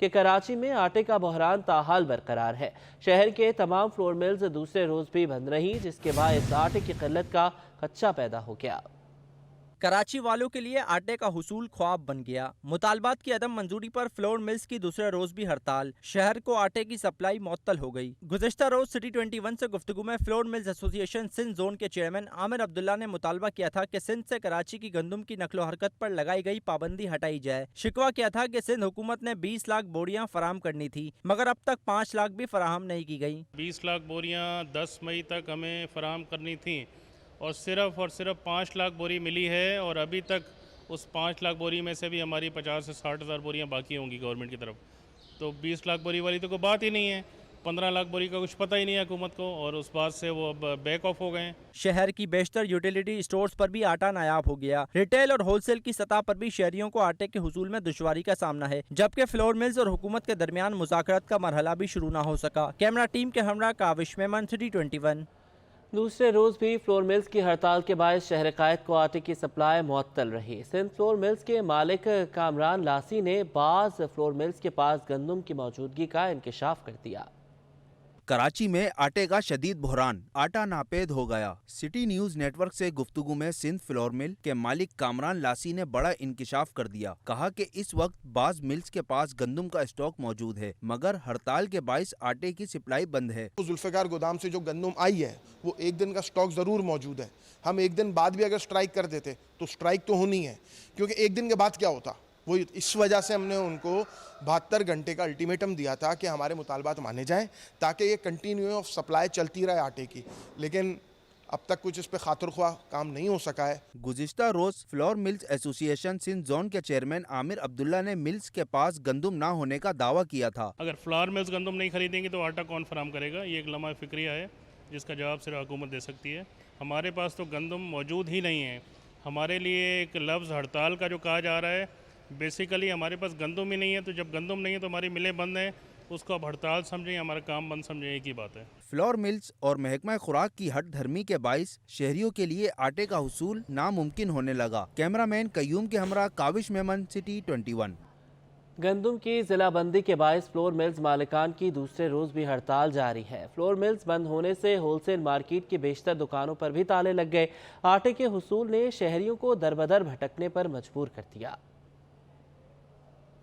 कि कराची में आटे का बहरान ताहाल बरकरार है। शहर के तमाम फ्लोर मिल्स दूसरे रोज भी बंद रही, जिसके बायस आटे की किल्लत का खदशा पैदा हो गया। कराची वालों के लिए आटे का हुसूल ख्वाब बन गया। मुतालबात की अदम मंजूरी पर फ्लोर मिल्स की दूसरे रोज भी हड़ताल। शहर को आटे की सप्लाई मुअत्तल हो गई। गुज़िश्ता रोज सिटी 21 से गुफ्तगू में flour mills association Sindh zone के चेयरमैन आमिर अब्दुल्ला ने मुतालबा किया था कि सिंध से कराची की गंदम की नकलो हरकत पर लगाई गई पाबंदी हटाई जाए। शिकवा किया था कि सिंध हुकूमत ने 20 लाख बोरियां फराहम करनी थी, मगर अब तक 5 लाख भी फराहम नहीं की गई। 20 लाख बोरियां 10 मई तक हमें फराहम करनी थी और सिर्फ 5 लाख बोरी मिली है, और अभी तक उस 5 लाख बोरी में से भी हमारी 50 से 60 हज़ार बोरियां बाकी होंगी गवर्नमेंट की तरफ। तो 20 लाख बोरी वाली तो कोई बात ही नहीं है। 15 लाख बोरी का कुछ पता ही नहीं है हुकूमत को, और उस बात से वो अब बैक ऑफ हो गए हैं। शहर की बेशतर यूटिलिटी स्टोर्स पर भी आटा नायाब हो गया। रिटेल और होलसेल की सतह पर भी शहरियों को आटे के हुसूल में दुश्वारी का सामना है, जबकि फ्लोर मिल्स और हुकूमत के दरमियान मुज़ाकरात का मरहला भी शुरू न हो सका। कैमरा टीम के हमरा काविश मेमन, सिटी 21। दूसरे रोज भी फ्लोर मिल्स की हड़ताल के बाद शहर कायद को आटे की सप्लाई मुअत्तल रही। सिंध फ्लोर मिल्स के मालिक कामरान लासी ने बाज़ फ्लोर मिल्स के पास गंदम की मौजूदगी का इंकशाफ कर दिया। कराची में आटे का शदीद बहरान, आटा नापेद हो गया। सिटी न्यूज नेटवर्क से गुफ्तगू में सिंध फ्लोर मिल के मालिक कामरान लासी ने बड़ा इंकशाफ कर दिया। कहा कि इस वक्त बाज मिल्स के पास गंदम का स्टॉक मौजूद है, मगर हड़ताल के बाइस आटे की सप्लाई बंद है। जुल्फ़िकार गोदाम से जो गंदम आई है वो एक दिन का स्टॉक ज़रूर मौजूद है। हम एक दिन बाद भी अगर स्ट्राइक कर देते तो स्ट्राइक तो होनी है, क्योंकि एक दिन के बाद क्या होता, वो इस वजह से हमने उनको 72 घंटे का अल्टीमेटम दिया था कि हमारे मुतालबात माने जाएं, ताकि ये कंटिन्यू ऑफ सप्लाई चलती रहे आटे की। लेकिन अब तक कुछ इस पे खातिर ख्वाह काम नहीं हो सका है। गुज़िश्ता रोज flour mills association Sindh zone के चेयरमैन आमिर अब्दुल्ला ने मिल्स के पास गंदम ना होने का दावा किया था। अगर फ्लोर मिल्स गंदम नहीं खरीदेंगे तो आटा कौन फराम करेगा? ये एक लम्हा फिक्रिया है जिसका जवाब सिर्फ हुकूमत दे सकती है। हमारे पास तो गंदम मौजूद ही नहीं है। हमारे लिए एक लफ्ज़ हड़ताल का जो कहा जा रहा है, बेसिकली हमारे पास गंदम ही नहीं है, तो जब गंदम नहीं है तो हमारी मिलें बंद हैं, उसको अब हड़ताल समझें, हमारा काम बंद समझें, एक ही बात है। फ्लोर मिल्स और महकमा खुराक की हट धर्मी के बाइस शहरियों के लिए आटे का हुसूल नामुमकिन होने लगा। कैमरामैन कयूम के हमरा काविश मेमन, सिटी 21। गंदम की जिलाबंदी के बायस फ्लोर मिल्स मालिकान की दूसरे रोज भी हड़ताल जारी है। फ्लोर मिल्स बंद होने से होलसेल मार्केट की बेशतर दुकानों पर भी ताले लग गए। आटे के हुसूल ने शहरियों को दरबदर भटकने पर मजबूर कर दिया।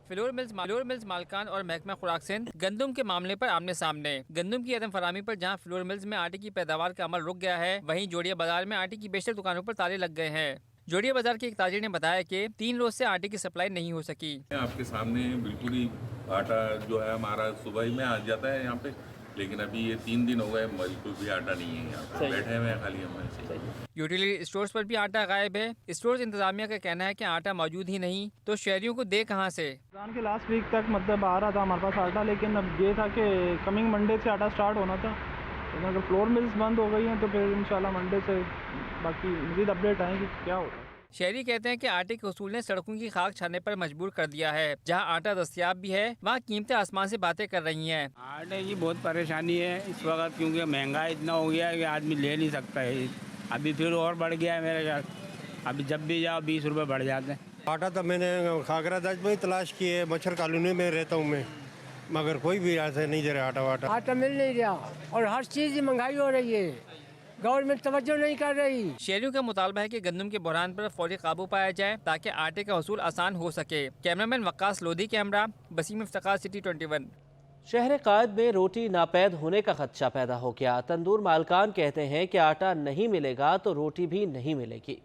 फ्लोर मिल्स मालकान और महकमा खुराक सिंध गंदम के मामले पर आमने सामने। गंदम की अदम फरामी पर जहां फ्लोर मिल्स में आटे की पैदावार का अमल रुक गया है, वहीं जोड़िया बाजार में आटे की बेशतर दुकानों पर ताले लग गए हैं। जोड़िया बाजार के एक ताजिर ने बताया कि 3 रोज से आटे की सप्लाई नहीं हो सकी। आपके सामने बिल्कुल ही आटा जो है हमारा सुबह ही में आ जाता है यहाँ पे, लेकिन अभी ये 3 दिन हो गए बिल्कुल भी आटा नहीं है। यहाँ पे बैठे हुए हैं खाली हम ऐसे। यूटिलिटी स्टोर्स पर भी आटा गायब है। स्टोर्स इंतजामिया का कहना है कि आटा मौजूद ही नहीं, तो शहरियों को दे कहां से। रमजान के लास्ट वीक तक मतलब आ रहा था हमारे पास आटा, लेकिन अब ये था कि कमिंग मंडे से आटा स्टार्ट होना था। लेकिन अगर फ्लोर मिल्स बंद हो गई हैं तो फिर इंशाल्लाह मंडे से बाकी मज़ीद अपडेट आएंगी क्या होगा। शहरी कहते हैं कि आटे के उसूल ने सड़कों की खाक छाने पर मजबूर कर दिया है। जहां आटा दस्तयाब भी है, वहां कीमतें आसमान से बातें कर रही हैं। आटे की बहुत परेशानी है इस वक्त, क्योंकि महंगाई इतना हो गया है कि आदमी ले नहीं सकता है। अभी फिर और बढ़ गया है मेरे ख्याल। अभी जब भी जाओ 20 रुपये बढ़ जाते हैं। आटा तो मैंने खागरादाज में ही तलाश किए, मच्छर कॉलोनी में रहता हूँ मैं, मगर कोई भी ऐसे नहीं दे रहा आटा। आटा मिल नहीं रहा और हर चीज़ की महंगाई हो रही है, गवर्नमेंट तवज्जो नहीं कर रही। शहरियों का मुतालबा है कि गंदम के बहरान पर फौरी काबू पाया जाए ताकि आटे का हसूल आसान हो सके। कैमरामैन वक्कास लोधी के हमरा, बसीम इफ्तिखार, सिटी 21। शहर कायद में रोटी नापैद होने का खदशा पैदा हो गया। तंदूर मालकान कहते हैं कि आटा नहीं मिलेगा तो रोटी भी नहीं मिलेगी।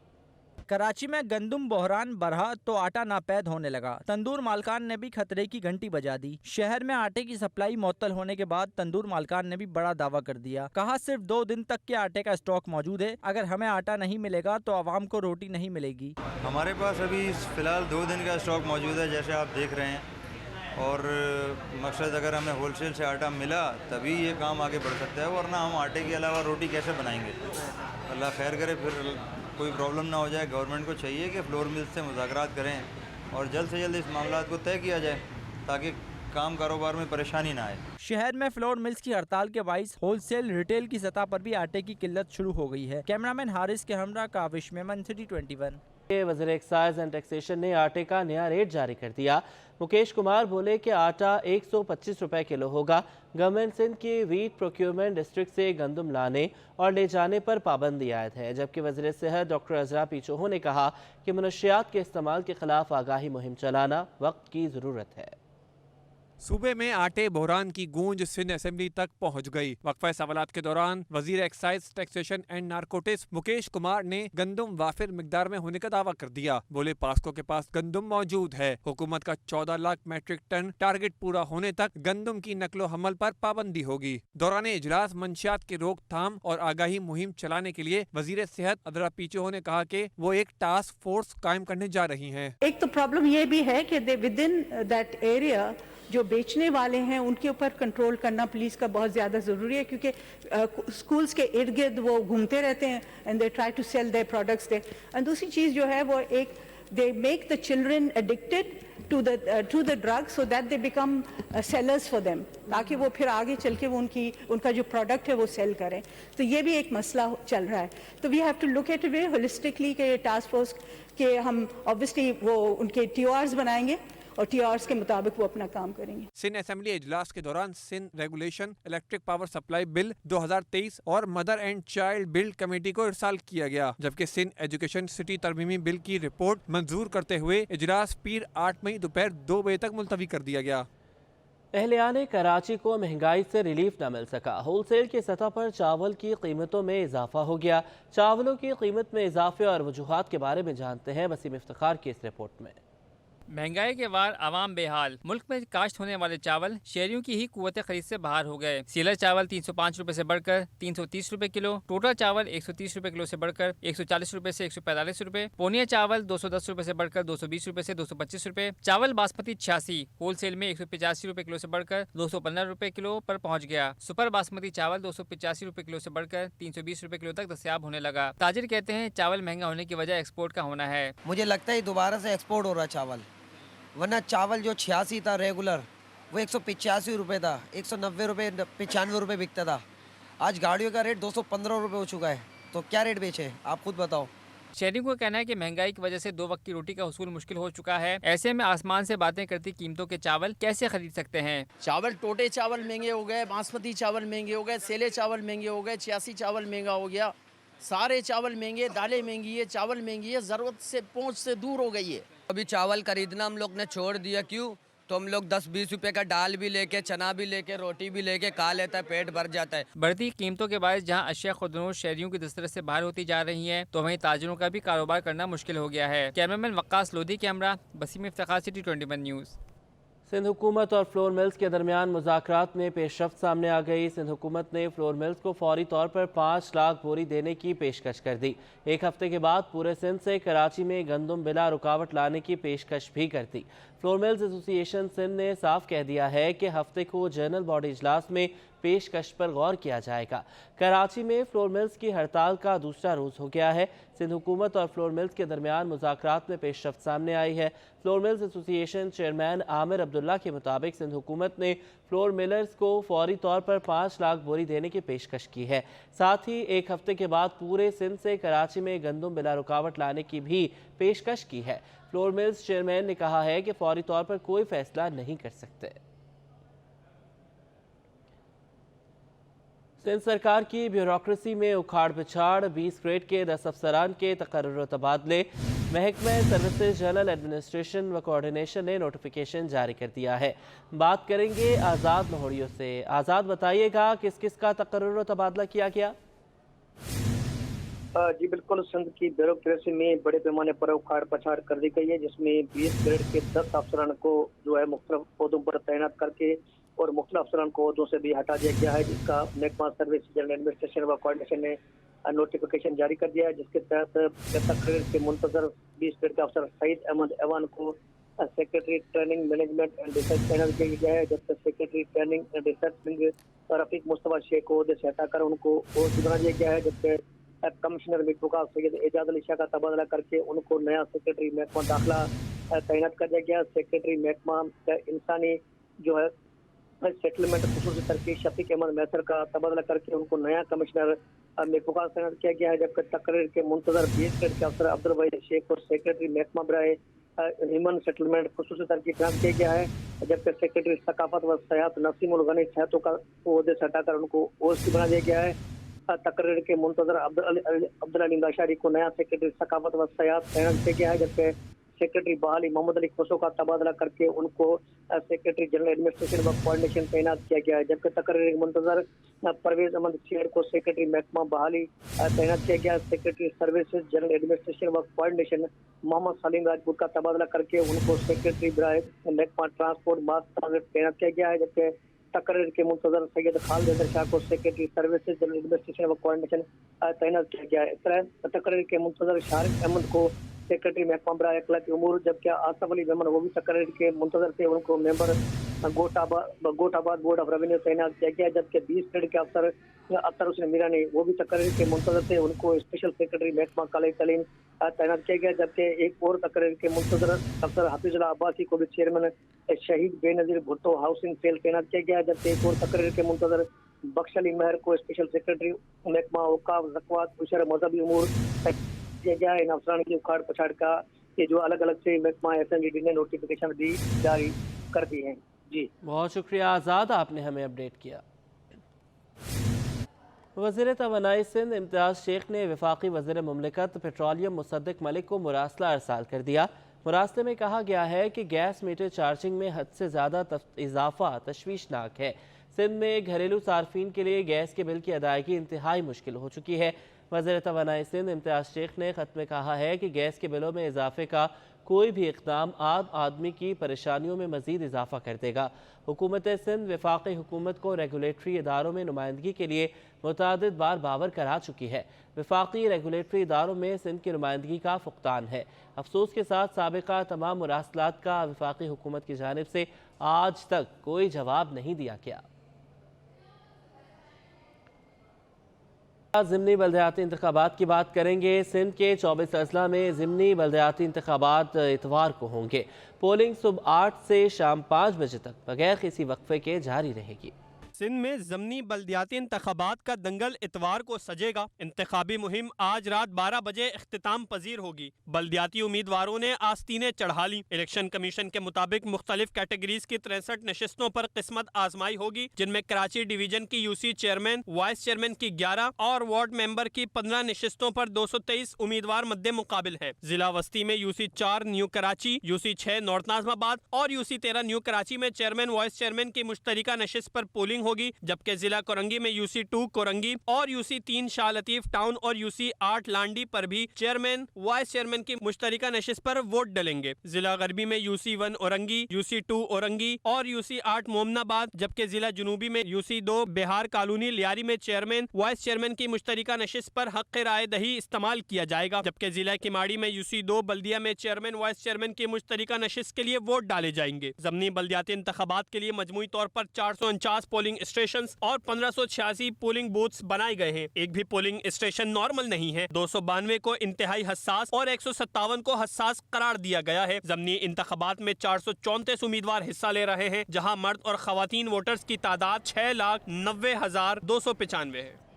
कराची में गंदम बहरान बढ़ा तो आटा नापैद होने लगा। तंदूर मालकान ने भी खतरे की घंटी बजा दी। शहर में आटे की सप्लाई मुअत्तल होने के बाद तंदूर मालकान ने भी बड़ा दावा कर दिया। कहा सिर्फ 2 दिन तक के आटे का स्टॉक मौजूद है, अगर हमें आटा नहीं मिलेगा तो आवाम को रोटी नहीं मिलेगी। हमारे पास अभी फिलहाल 2 दिन का स्टॉक मौजूद है, जैसे आप देख रहे हैं, और मकसद अगर हमें होलसेल से आटा मिला तभी ये काम आगे बढ़ सकता है, वरना हम आटे के अलावा रोटी कैसे बनाएंगे। अल्लाह खैर करे, फिर कोई प्रॉब्लम ना हो जाए। गवर्नमेंट को चाहिए कि फ्लोर मिल्स से मुज़ाकरात करें और जल्द से जल्द इस मामला को तय किया जाए ताकि काम कारोबार में परेशानी ना आए। शहर में फ्लोर मिल्स की हड़ताल के बाइस होलसेल रिटेल की सतह पर भी आटे की किल्लत शुरू हो गई है। कैमरामैन हारिस के हमरा, काविश मेमन, सिटी 21। वज़ीर एक्साइज एंड टैक्सेशन ने आटे का नया रेट जारी कर दिया। मुकेश कुमार बोले कि आटा 125 रुपए किलो होगा। गवर्नमेंट सिंध की वीट प्रोक्योरमेंट डिस्ट्रिक्ट से गंदम लाने और ले जाने पर पाबंदी आयद है, जबकि वज़ीर सेहत डॉक्टर अजरा पीचोहो ने कहा कि मनशियात के इस्तेमाल के खिलाफ आगाही मुहिम चलाना वक्त की ज़रूरत है। सूबे में आटे बहरान की गूंज सिंध असेंबली तक पहुंच गई। वक्फा सवालात के दौरान वजीर excise taxation and narcotics Mukesh Kumar ने गंदम वाफिर मिकदार में होने का दावा कर दिया। बोले पास्को के पास गंदम मौजूद है। हुकूमत का 14 लाख मैट्रिक टन टारगेट पूरा होने तक गंदम की नकलो हमल पर पाबंदी होगी। दौरान इजलास मंशियात की रोकथाम और आगाही मुहिम चलाने के लिए वजीर सेहत अदरा पीचोहो ने कहा कि वो एक टास्क फोर्स कायम करने जा रही हैं। एक तो प्रॉब्लम ये भी है कि विद इन दैट एरिया जो बेचने वाले हैं उनके ऊपर कंट्रोल करना पुलिस का बहुत ज़्यादा ज़रूरी है, क्योंकि स्कूल्स के इर्द गिर्द वो घूमते रहते हैं and they try to sell their products they. And दूसरी चीज़ जो है वो एक they make the children addicted to the drug so that they become sellers for them, ताकि वो फिर आगे चल के वो उनका जो प्रोडक्ट है वो सेल करें। तो ये भी एक मसला चल रहा है। तो we have to look at वे होलिस्टिकली के टास्क फोर्स के हम ऑब्वियसली वो उनके TORs बनाएंगे और TORs के मुताबिक वो अपना काम करेंगे। सिंध असेंबली इजलास के दौरान Sindh regulation, electric power supply bill 2023 और mother and child bill committee को इरसाल किया गया, जबकि सिंध एजुकेशन सिटी तरमीमी बिल की रिपोर्ट मंजूर करते हुए इजलास पीर 8 मई दोपहर 2 बजे तक मुलतवी कर दिया गया। अहलियाने कराची को महंगाई से रिलीफ न मिल सका। होलसेल की सतह पर चावल की कीमतों में इजाफा हो गया। चावलों की कीमत में इजाफे और वजूहात के बारे में जानते हैं वसीम इफ्तिखार की इस रिपोर्ट में। महंगाई के वार आवाम बेहाल। मुल्क में काश्त होने वाले चावल शहरियों की ही कुव्वत खरीद से बाहर हो गए। सीलर चावल 305 रुपए से बढ़कर 330 रुपए किलो, टोटल चावल 130 रुपए किलो से बढ़कर 140 रुपए से 145 रुपए, पोनिया चावल 210 रुपए से बढ़कर 220 रुपए से 225 रुपए, चावल बासमती 86 होलसेल में 185 रुपए किलो से बढ़कर 215 रुपए किलो पर पहुंच गया। सुपर बासमती चावल 285 रुपए किलो से बढ़कर 320 रुपए किलो तक दस्तयाब होने लगा। ताजिर कहते हैं चावल महंगा होने की वजह एक्सपोर्ट का होना है। मुझे लगता है दोबारा से एक्सपोर्ट हो रहा है चावल, वरना चावल जो 86 था रेगुलर वो 185 रुपये था, 190 रुपये 95 रुपये बिकता था। आज गाड़ियों का रेट 215 रुपये हो चुका है, तो क्या रेट बेचे आप खुद बताओ। शहरियों को कहना है कि महंगाई की वजह से 2 वक्त की रोटी का हुसूल मुश्किल हो चुका है। ऐसे में आसमान से बातें करती कीमतों के चावल कैसे खरीद सकते हैं। चावल टोटे चावल महंगे हो गए, बासमती चावल महंगे हो गए, सेले चावल महंगे हो गए, 86 चावल महंगा हो गया, सारे चावल महंगे, दालें महंगी है, चावल महंगी है, ज़रूरत से पहुँच से दूर हो गई है। अभी चावल खरीदना हम लोग ने छोड़ दिया। क्यों? तो हम लोग 10-20 रुपए का दाल भी लेके, चना भी लेके, रोटी भी लेके खा लेता है, पेट भर जाता है। बढ़ती कीमतों के बायस जहां अशिया खुदनोश शहरियों की दस्तरस से बाहर होती जा रही हैं, तो वहीं ताजिरों का भी कारोबार करना मुश्किल हो गया है। कैमरामैन वक्कास लोधी के हमरा वसीम इफ्तिखार, सिटी 21 न्यूज़। सिंध हुकूमत और फ्लोर मिल्स के दरमियान मुज़ाकरात में पेशरफ्त सामने आ गई। सिंध हुकूमत ने फ्लोर मिल्स को फौरी तौर पर 5 लाख बोरी देने की पेशकश कर दी। एक हफ्ते के बाद पूरे सिंध से कराची में गंदम बिला रुकावट लाने की पेशकश भी कर दी। फ्लोर मिल्स एसोसिएशन सिंध ने साफ कह दिया है कि हफ्ते को जनरल बॉडी इजलास में पेशकश पर गौर किया जाएगा। कराची में फ्लोर मिल्स की हड़ताल का दूसरा रोज़ हो गया है। सिंध हुकूमत और फ्लोर मिल्स के दरमियान मुज़ाकरात में पेशरफ्त सामने आई है। Floor mills association chairman Aamir Abdullah के मुताबिक सिंध हुकूमत ने फ्लोर मिलर्स को फौरी तौर पर 5 लाख बोरी देने की पेशकश की है। साथ ही एक हफ्ते के बाद पूरे सिंध से कराची में गंदम बिला रुकावट लाने की भी पेशकश की है। फ्लोर मिल्स चेयरमैन ने कहा है कि फौरी तौर पर कोई फैसला नहीं कर सकते। सिंध सरकार की ब्यूरोक्रेसी में उखाड़ पिछाड़, 20 ग्रेड के 10 अफसरान के तकर्रुर तबादले। महकमा सर्विसेज जनरल एडमिनिस्ट्रेशन व कोऑर्डिनेशन ने नोटिफिकेशन जारी कर दिया है। बात करेंगे आज़ाद लाहौरियों से। आज़ाद, बताइएगा किस किस का तकर्रुर तबादला किया गया? जी बिल्कुल, सिंध की ब्यूरोक्रेसी में बड़े पैमाने पर उखाड़ पछाड़ कर दी गई है, जिसमें 20 ग्रेड के 10 अफसरान को जो है मुख्तलिफ पदों पर तैनात करके और मुख्तलिफ अफसरान को पदों से भी हटा दिया गया है, जिसका महकमा सर्विस जनरल एडमिनिस्ट्रेशन व कोऑर्डिनेशन ने नोटिफिकेशन जारी कर दिया है, जिसके तहत तकरीर के मुंतजर 20 ग्रेड के अफसर सईद अहमद एवान को secretary training management and research panel किया गया है, जबकि secretary training and research Rafiq Mustafa Shaikh को से हटाकर उनको बना दिया गया है, जबकि कमिश्नर मीटू का सैयद एजाज अली शाह का तबादला करके उनको नया सेक्रेटरी महकमा दाखिला तैनात कर दिया गया। सेक्रेटरी महकमा इंसानी जो है सेटलमेंट खुसूसी तरक्की शफीक अहमद मैसर का तबादला करके उनको नया कमिश्नर में पुकार तैनात किया गया है, जबकि तकरीर के मुंतजर 20 ग्रेड के अफसर अब्दुल भाई शेख और सेक्रेटरी महकमा बराए ह्यूमन सेटलमेंट खुसूसी तरक्की तैनात किया गया है, जबकि सेक्रेटरी सकाफत व सयाहत नसीमुल गनी छहतों का ओहदे से हटाकर उनको ओएसडी बना दिया गया है। तकरीर के मुंतजर अब्दुल अली बाशारी को नया सेक्रेटरी सकाफत व सयाहत तैनात किया गया है, जबकि सेक्रेटरी बहाली मोहम्मद अली खुसो का तबादला करके उनको सेक्रेटरी जनरल एडमिनिस्ट्रेशन व कोऑर्डिनेशन तैनात किया गया है, जबकि तकरीर मुंतजर परवेज अहमद शेर को सेक्रेटरी महकमा बहाली तैनात किया गया। सेक्रेटरी सर्विसेज जनरल एडमिनिस्ट्रेशन व कोऑर्डिनेशन मोहम्मद सलीम राजपूत का तबादला करके उनको सेक्रेटरी बराए महकमा ट्रांसपोर्ट मास ट्रांजिट तैनात किया गया है, जबकि तकरीर के मुंतजर सैयद खालिद हैदर शाह को सेक्रेटरी सर्विसेज जनरल एडमिनिस्ट्रेशन व कोऑर्डिनेशन तैनात किया गया है। इस तरह तकरीर के मुंतजर शारिक अहमद को सेक्रेटरी महकमा बराए अखलाकी उमूर, जबकि आसफ अली मेमन वो भी तकरीर के मुंतजर थे, उनको मेंबर गोटाबाद बोर्ड ऑफ रेवेन्यू तैनात किया गया, जबकि 20 ग्रेड के अफसर अख्तर हुसैन मीरानी वो भी तकरीर के मुंतजर थे, उनको स्पेशल सेक्रेटरी महकमा कॉलेज तालीम तैनात किया गया, जबकि एक और तकरीर के मुंतजर अफसर हफीजुल्लाह अब्बासी को भी चेयरमैन शहीद बेनजीर भुट्टो हाउसिंग सेल तैनात किया गया, जबकि एक और तकरीर के मुंतजर बख्श अली महर को स्पेशल सेक्रेटरी महकमा औकाफ ज़कात उशर मजहबी उमूर किया गया है। इन अफसरान की उखाड़ पछाड़ का ये जो अलग अलग से महकमा SMGD ने नोटिफिकेशन भी जारी कर दी है। जी बहुत शुक्रिया आज़ाद, आपने हमें अपडेट किया। वज़ीर तवानाई सिंध इम्तियाज़ शेख ने वफाकी वज़ीर मुमलिकत पेट्रोलियम मुसद्दिक मलिक को मुरासला अरसाल कर दिया। मुरासले में कहा गया है कि गैस मीटर चार्जिंग में हद से ज़्यादा इजाफा तशवीशनाक है। सिंध में घरेलू सार्फिन के लिए गैस के बिल की अदायगी इंतहाई मुश्किल हो चुकी है। वज़ीर तवानाई सिंध इम्तियाज़ शेख ने ख़त में कहा है कि गैस के बिलों में इजाफे का कोई भी इक़दाम आम आदमी की परेशानियों में मज़ीद इजाफा कर देगा। हुकूमत सिंध वफाकी हुकूमत को रेगुलेटरी इदारों में नुमाइंदगी के लिए मुतअद्दिद बार बावर करा चुकी है। वफाकी रेगुलेटरी इदारों में सिंध की नुमाइंदगी का फुक़दान है। अफसोस के साथ साबिक़ा तमाम मुरासलात का वफाकी हुकूमत की जानिब से आज तक कोई जवाब नहीं दिया गया। ज़िमनी बल्दियाती इंतखाबात की बात करेंगे। सिंध के 24 अजला में ज़िमनी बल्दियाती इंतखाबात इतवार को होंगे। पोलिंग सुबह 8 से शाम 5 बजे तक बगैर किसी वक्फे के जारी रहेगी। सिंध में ज़मनी बल्दियाती इंतखाबात का दंगल इतवार को सजेगा। इंतखाबी मुहिम आज रात 12 बजे इख्तिताम पजीर होगी। बल्दियाती उम्मीदवारों ने आस्तीनें चढ़ा ली। इलेक्शन कमीशन के मुताबिक मुख्तलिफ कैटेगरीज की 63 नशिस्तों पर किस्मत आजमाई होगी, जिनमें कराची डिवीजन की UC चेयरमैन, वाइस चेयरमैन की 11 और वार्ड मेंबर की 15 नशिस्तों पर 223 उम्मीदवार मद्दे मुकाबिल हैं। जिला वस्ती में UC 4 new Karachi, UC 6 north Nazimabad और UC 13 न्यू कराची में चेयरमैन वाइस चेयरमैन की मुश्तरिका नशिस्त पर पोलिंग होगी, जबकि जिला कोरंगी में UC 2 कोरंगी और UC 3 शाह लतीफ टाउन और UC 8 लांडी पर भी चेयरमैन वाइस चेयरमैन की मुश्तरिका नशिस्त पर वोट डलेंगे। जिला गरबी में UC 1 औरंगी, UC 2 औरंगी और UC 8 मोमनाबाद, जबकि जिला जुनूबी में UC 2 बिहार कॉलोनी लियारी में चेयरमैन वाइस चेयरमैन की मुश्तरिका नशिस्त पर हक राय दही इस्तेमाल किया जाएगा, जबकि जिला किमाड़ी में UC 2 बल्दिया में चेयरमैन वाइस चेयरमैन की मुश्तरिका नशिस्त के लिए वोट डाले जाएंगे। ज़मनी बल्दियाती इंतखाबात के लिए मजमूई तौर पर 449 पोलिंग स्टेशन और 1586 पोलिंग बूथ्स बनाए गए हैं। एक भी पोलिंग स्टेशन नॉर्मल नहीं है। 292 को इंतहाई हसास और 157 को हसास करार दिया गया है। ज़मनी इंतखाबात में 434 उम्मीदवार हिस्सा ले रहे हैं, जहां मर्द और खवातीन वोटर्स की तादाद 6,90,295 है।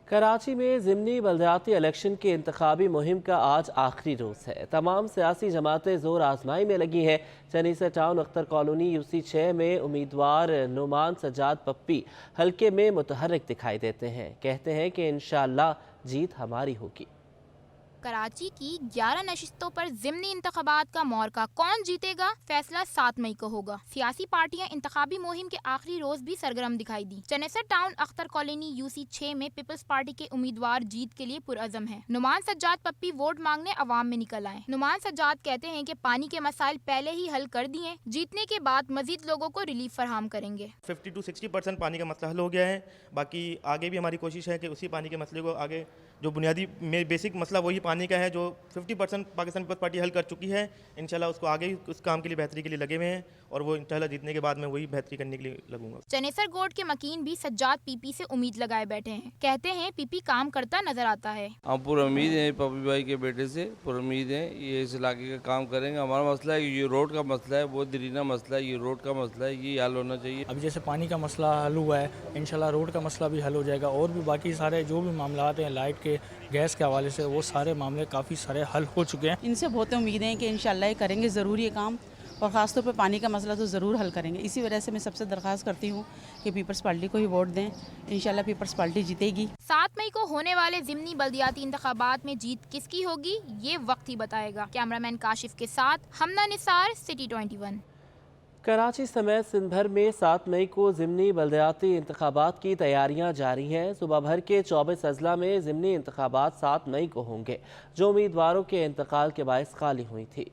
कराची में ज़िमनी बल्दियाती इलेक्शन की इंतखाबी मुहिम का आज आखिरी रोज़ है। तमाम सियासी जमातें जोर आजमाई में लगी हैं। चनीसा टाउन अख्तर कॉलोनी UC 6 में उम्मीदवार नुमान सज्जाद पप्पी हल्के में मुतहर्रिक दिखाई देते हैं। कहते हैं कि इंशाअल्लाह जीत हमारी होगी। कराची की 11 नशिस्तों पर ज़िमनी इंतखाबात का मौका कौन जीतेगा, फैसला 7 मई को होगा। सियासी पार्टियां इंतखाबी मुहिम के आखिरी रोज भी सरगर्म दिखाई दी। Chanesar town Akhtar colony UC 6 में पीपल्स पार्टी के उम्मीदवार जीत के लिए पुरअज़म हैं। नुमान सज्जाद पप्पी वोट मांगने अवाम में निकल आए। नुमान सज्जाद कहते हैं कि पानी के मसाइल पहले ही हल कर दिए, जीतने के बाद मजीद लोगों को रिलीफ फराहम करेंगे। 50 to 60% पानी का मसला हल हो गया है। बाकी आगे भी हमारी कोशिश है कि उसी पानी के मसले को आगे, जो बुनियादी बेसिक मसला वही पानी पानी का है जो 50% पाकिस्तान पीपल्स पार्टी हल कर चुकी है। इंशाल्लाह उसको आगे भी उस काम के लिए बेहतरी के लिए लगे हुए हैं और वो इंशाल्लाह जीतने के बाद मैं वही बेहतरी करने के लिए लगूंगा। चनेसर गोड के मकीन भी सज्जाद पीपी से उम्मीद लगाए बैठे हैं। कहते हैं पीपी काम करता नजर आता है। हम पूरी उम्मीद है पप्पी भाई के बेटे से, पूरी उम्मीद है ये इस इलाके का काम करेंगे। हमारा मसला है ये रोड का मसला है, बहुत दरीना मसला है, ये रोड का मसला है, ये हल होना चाहिए। अब जैसे पानी का मसला हल हुआ है, इंशाल्लाह रोड का मसला भी हल हो जाएगा और भी बाकी सारे जो भी मामला हैं लाइट के, गैस के हवाले से, वो सारे मामले काफ़ी सारे हल हो चुके हैं। इनसे बहुत उम्मीदें हैं कि इंशाल्लाह ये करेंगे ज़रूर ये काम, और ख़ासतौर पर पानी का मसला तो ज़रूर हल करेंगे। इसी वजह से मैं सबसे दरख्वास्त करती हूँ कि पीपल्स पार्टी को ही वोट दें। इंशाल्लाह पीपल्स पार्टी जीतेगी। 7 मई को होने वाले ज़िमनी बल्दियाती इंतखाबात में जीत किसकी होगी ये वक्त ही बताएगा। कैमरामैन काशिफ के साथ हमना निसार, सिटी 21। कराची समेत सिंध भर में 7 मई को ज़िमनी बल्दियाती इंतखाबात की तैयारियां जारी हैं। सुबह भर के 24 अजला में ज़िमनी इंतखाबात 7 मई को होंगे, जो उम्मीदवारों के इंतकाल के बायस खाली हुई थी।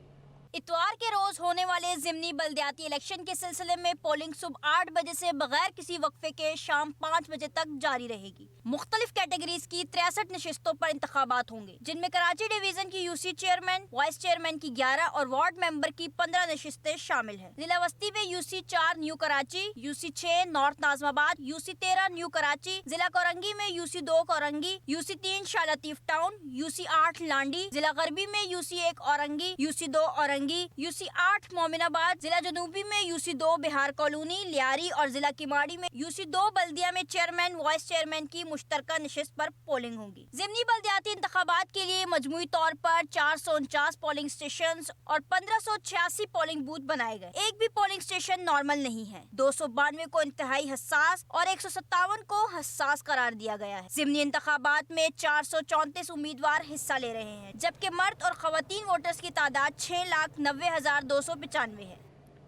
इतवार के रोज होने वाले ज़िमनी बल्दियाती इलेक्शन के सिलसिले में पोलिंग सुबह 8 बजे से बगैर किसी वक्फे के शाम 5 बजे तक जारी रहेगी। मुख्तलिफ कैटेगरीज की 63 नशिस्तों पर इंतखाबात होंगे, जिनमें कराची डिवीजन की यूसी चेयरमैन, वाइस चेयरमैन की 11 और वार्ड मेंबर की 15 नशिस्तें शामिल हैं। जिला वस्ती में UC 4 new Karachi, UC 6 north Nazimabad, UC 13 new Karachi, जिला कोरंगी में UC 2 Korangi, UC 3 Shah Latif town, UC 8 Landhi, जिला गरबी में UC 1 Orangi, UC 2 Orangi, UC 8 Mominabad, जिला जनूबी में यूसी 2 बिहार कॉलोनी लियारी और जिला किमाड़ी में यूसी 2 बल्दिया में चेयरमैन, वाइस चेयरमैन की मुश्तरका नशिस्त पर पोलिंग होगी। ज़िमनी बल्दियाती इंतखाबात के लिए मजमूई तौर पर 449 पोलिंग स्टेशन और 1586 पोलिंग बूथ बनाए गए। एक भी पोलिंग स्टेशन नॉर्मल नहीं है। 292 को इंतहाई हसास और 157 को हसास करार दिया गया है। ज़िमनी इंतखाबात में 434 उम्मीदवार हिस्सा ले रहे हैं, जबकि मर्द और खवातीन वोटर्स की तादाद 6,90,295 है।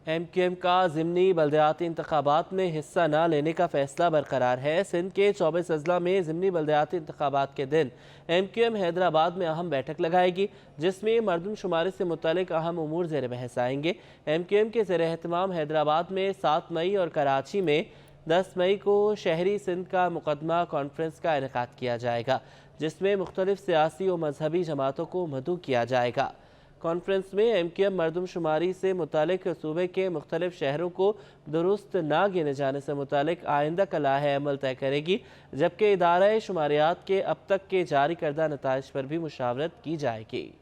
MQM का ज़िमनी बल्दियाती इंतखाबात में हिस्सा न लेने का फैसला बरकरार है। सिंध के 24 अजला में ज़िमनी बल्दियाती इंतखाबात के दिन MQM हैदराबाद में अहम बैठक लगाएगी, जिसमें मरदमशुमारी से मुतल्लिक अहम उमूर ज़ेर बहस आएंगे। MQM के ज़ेर एहतमाम हैदराबाद में 7 मई और कराची में 10 मई को शहरी सिंध का मुकदमा कॉन्फ्रेंस का इनेकाद किया जाएगा, जिसमें मुख्तलिफ सियासी और मजहबी जमातों को मदऊ किया जाएगा। कॉन्फ्रेंस में MQM मरदमशुमारी से मुतालिक सूबे के मुख्तलिफ शहरों को दुरुस्त ना गिने जाने से मुतालिक आइंदा का लाहे अमल तय करेगी, जबकि इदारा शुमारियात के अब तक के जारी करदा नताइज पर भी मुशावरत की जाएगी।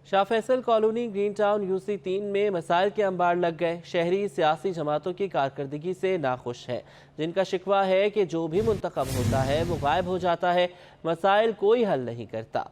Shah Faisal colony green town UC 3 में मसाइल के अंबार लग गए। शहरी सियासी जमातों की कारकर्दगी से नाखुश है, जिनका शिकवा है कि जो भी मुंतखब होता है वो गायब हो जाता है, मसाइल कोई हल नहीं करता।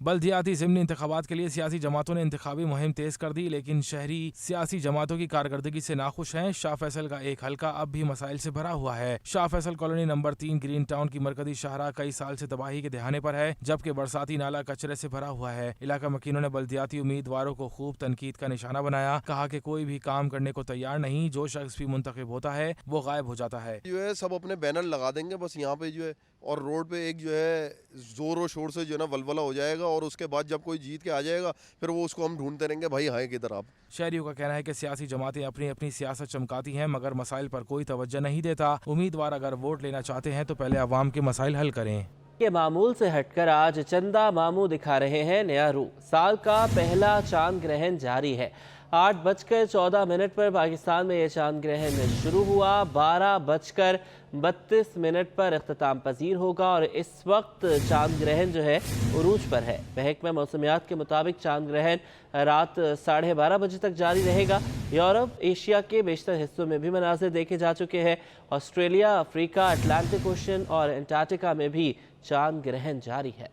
बल्दियाती ज़िमनी इंतखाबात के लिए सियासी जमातों ने इंतखाबी मुहिम तेज़ कर दी, लेकिन शहरी सियासी जमातों की कारकर्दगी से नाखुश हैं। शाह फैसल का एक हल्का अब भी मसाइल से भरा हुआ है। Shah Faisal colony number 3 green town की मरकजी शाहरा कई साल से तबाही के दहाने पर है, जबकि बरसाती नाला कचरे से भरा हुआ है। इलाका मकीनों ने बल्दियाती उम्मीदवारों को खूब तनकीद का निशाना बनाया, कहा कि कोई भी काम करने को तैयार नहीं, जो शख्स भी मुंतखब होता है वो गायब हो जाता है। जो है सब अपने बैनर लगा देंगे बस यहाँ पे जो है, और रोड पे एक जो है जोर और शोर से जो है ना वलवला हो जाएगा, और उसके बाद जब कोई जीत के आ जाएगा फिर वो उसको हम ढूंढते रहेंगे, भाई हैं किधर आप। शहरियों का कहना है कि सियासी जमातें अपनी अपनी सियासत चमकाती हैं, मगर मसाइल पर कोई तवज्जो नहीं देता। उम्मीदवार अगर वोट लेना चाहते हैं तो पहले अवाम के मसाइल हल करें। के मामूल से हटकर आज चंदा मामू दिखा रहे हैं नया रूप। साल का पहला चांद ग्रहण जारी है। 8:14 पर पाकिस्तान में यह चांद ग्रहण शुरू हुआ। 12:32 पर इख्तिताम पजीर होगा और इस वक्त चांद ग्रहण जो है उरूज पर है। महकमा मौसमियात के मुताबिक चांद ग्रहण रात 12:30 बजे तक जारी रहेगा। यूरोप, एशिया के बेशतर हिस्सों में भी मनाजिर देखे जा चुके हैं। ऑस्ट्रेलिया, अफ्रीका, अटलांटिक ओशन और एंटार्क्टिका में भी चांद ग्रहण जारी है।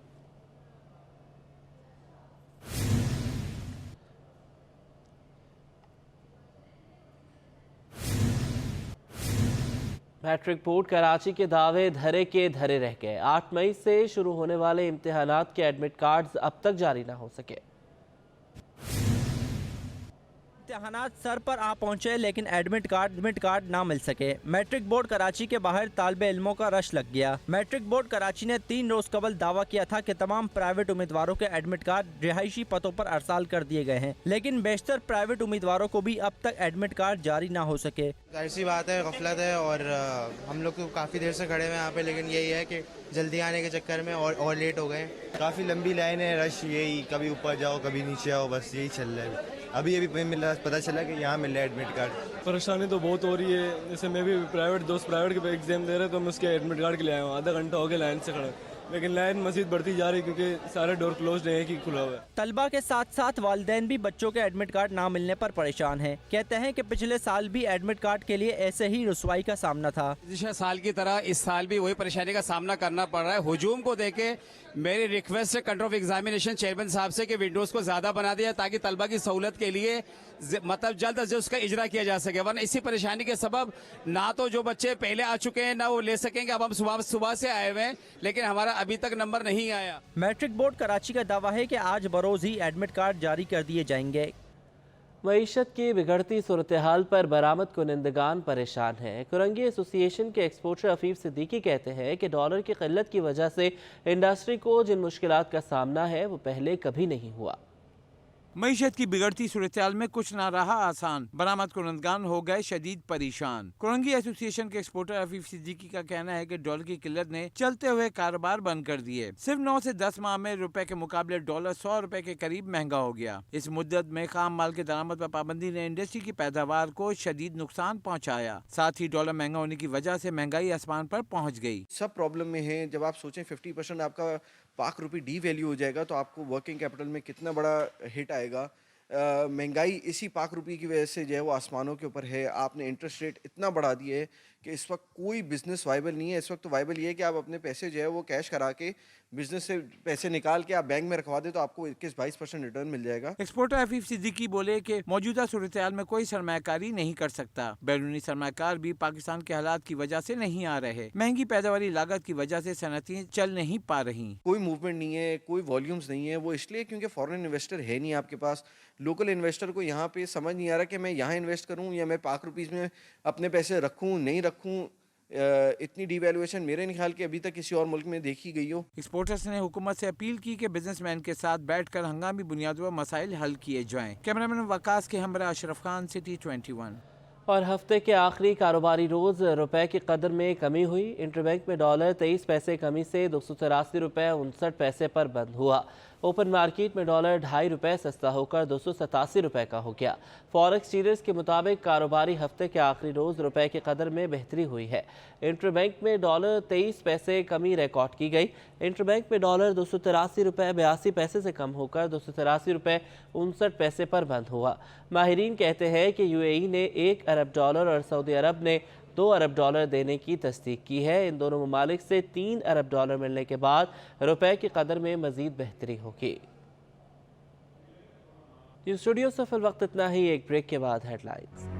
मैट्रिक बोर्ड कराची के दावे धरे के धरे रह गए। 8 मई से शुरू होने वाले इम्तिहानात के एडमिट कार्ड्स अब तक जारी ना हो सके। इम्तिहानात सर पर आ पहुंचे लेकिन एडमिट कार्ड ना मिल सके। मैट्रिक बोर्ड कराची के बाहर तालिबे इल्मों का रश लग गया। मैट्रिक बोर्ड कराची ने 3 रोज कबल दावा किया था कि तमाम प्राइवेट उम्मीदवारों के एडमिट कार्ड रिहायशी पतों पर अरसाल कर दिए गए हैं, लेकिन बेशतर प्राइवेट उम्मीदवारों को भी अब तक एडमिट कार्ड जारी ना हो सके। जाहिर सी बात है, गफलत है और हम लोग तो काफ़ी देर से खड़े हुए हैं यहाँ पे, लेकिन यही है कि जल्दी आने के चक्कर में और लेट हो गए। काफ़ी लंबी लाइन है, रश यही कभी ऊपर जाओ कभी नीचे आओ, बस यही चल रहा है। अभी मिला, पता चला कि यहाँ मिल रहा है एडमिट कार्ड। परेशानी तो बहुत हो रही है। जैसे मैं भी प्राइवेट के एग्जाम दे रहे तो मैं उसके एडमिट कार्ड के लिए आया हूँ। आधा घंटा हो गया लाइन से खड़ा, लेकिन लाइन मजीद बढ़ती जा रही क्योंकि सारे डोर क्लोज नहीं है कि खुला हुआ है। तलबा के साथ साथ वालिदैन भी बच्चों के एडमिट कार्ड ना मिलने पर परेशान हैं। कहते हैं कि पिछले साल भी एडमिट कार्ड के लिए ऐसे ही रुसवाई का सामना था। पिछले साल की तरह इस साल भी वही परेशानी का सामना करना पड़ रहा है। हुजूम को देके मेरी रिक्वेस्ट है कंट्रोल ऑफ एग्जामिनेशन चेयरमैन साहब से कि विंडोज को ज्यादा बना दिया ताकि तलबा की सहूलत के लिए मतलब जल्द अज जल्द उसका इजरा किया जा सके, वरना इसी परेशानी के सबब ना तो जो बच्चे पहले आ चुके हैं ना वो ले सकेंगे। अब हम सुबह से आए हुए हैं लेकिन हमारा अभी तक नंबर नहीं आया। मैट्रिक बोर्ड कराची का दावा है कि आज बरोज ही एडमिट कार्ड जारी कर दिए जाएंगे। मईशत की बिगड़ती सूरत हाल पर बरामद कुनिंदगान परेशान हैं। कुरंगी एसोसिएशन के एक्सपोर्टर अफीफ सिद्दीकी कहते हैं कि डॉलर की किल्लत की वजह से इंडस्ट्री को जिन मुश्किलात का सामना है वो पहले कभी नहीं हुआ। मईशत की बिगड़ती सूरत में कुछ न रहा आसान, बरामद कुनंदगान हो गए शदीद परेशान। कुरंगी एसोसिएशन के एक्सपोर्टर अफीफ सिद्दीकी का कहना है कि डॉलर की किल्लत ने चलते हुए कारोबार बंद कर दिए। सिर्फ 9 से 10 माह में रुपए के मुकाबले डॉलर 100 रुपए के करीब महंगा हो गया। इस मुद्दत में खाम माल के दरामद पर पाबंदी ने इंडस्ट्री की पैदावार को शदीद नुकसान पहुँचाया। साथ ही डॉलर महंगा होने की वजह से महंगाई आसमान पर पहुँच गई। सब प्रॉब्लम में है। जब आप सोचें 50% आपका पाक रुपये डी वैल्यू हो जाएगा तो आपको वर्किंग कैपिटल में कितना बड़ा हिट आएगा। महंगाई इसी पाक रुपये की वजह से जो है वो आसमानों के ऊपर है। आपने इंटरेस्ट रेट इतना बढ़ा दिया है कि इस वक्त कोई बिजनेस वाइबल नहीं है। इस वक्त तो वाइबल ये है कि आप अपने पैसे जो है वो कैश करा के बिजनेस से पैसे निकाल के आप बैंक में रखवा दे तो आपको 21-22% रिटर्न मिल जाएगा। एक्सपोर्टर अफीफ सिद्दीकी बोले कि मौजूदा सूरत-ए-हाल में कोई सरमायाकारी नहीं कर सकता। बैरूनी सरमायाकार भी पाकिस्तान के हालात की वजह से नहीं आ रहे। महंगी पैदावारी लागत की वजह से सनतें चल नहीं पा रही। कोई मूवमेंट नहीं है, कोई वॉल्यूम्स नहीं है। वो इसलिए क्योंकि फॉरेन इन्वेस्टर है नहीं आपके पास। लोकल इन्वेस्टर को यहाँ पे समझ नहीं आ रहा कि मैं यहाँ इन्वेस्ट करूँ या मैं पाक रुपीज़ में अपने पैसे रखूँ नहीं रखूँ। इतनी डिवैल्यूएशन मेरे नहीं ख्याल कि अभी तक किसी और मुल्क में देखी गई हो। एक्सपोर्टर्स ने हुकूमत से अपील की कि बिजनेसमैन के साथ बैठकर हंगामी बुनियादों पर मसाइल हल किए जाएं। कैमरामैन वकास के हमरा अशरफ खान, सिटी 21। और हफ्ते के आखिरी कारोबारी रोज रुपए की कदर में कमी हुई। इंटरबैंक में डॉलर 23 पैसे कमी से 283 रुपये 59 पैसे पर बंद हुआ। ओपन मार्केट में डॉलर 2.5 रुपये सस्ता होकर 287 रुपये का हो गया। फॉरेक्स डीलर्स के मुताबिक कारोबारी हफ्ते के आखिरी रोज रुपए की कदर में बेहतरी हुई है। इंटरबैंक में डॉलर 23 पैसे कमी रिकॉर्ड की गई। इंटरबैंक में डॉलर 283 रुपये 82 पैसे से कम होकर 283 रुपये 59 पैसे पर बंद हुआ। माहिरीन कहते हैं कि यूएई ने 1 अरब डॉलर और सऊदी अरब ने 2 अरब डॉलर देने की तस्दीक की है। इन दोनों ममालिक से 3 अरब डॉलर मिलने के बाद रुपए की कदर में मजीद बेहतरी होगी। स्टूडियो से फिल वक्त इतना ही। एक ब्रेक के बाद हेडलाइंस।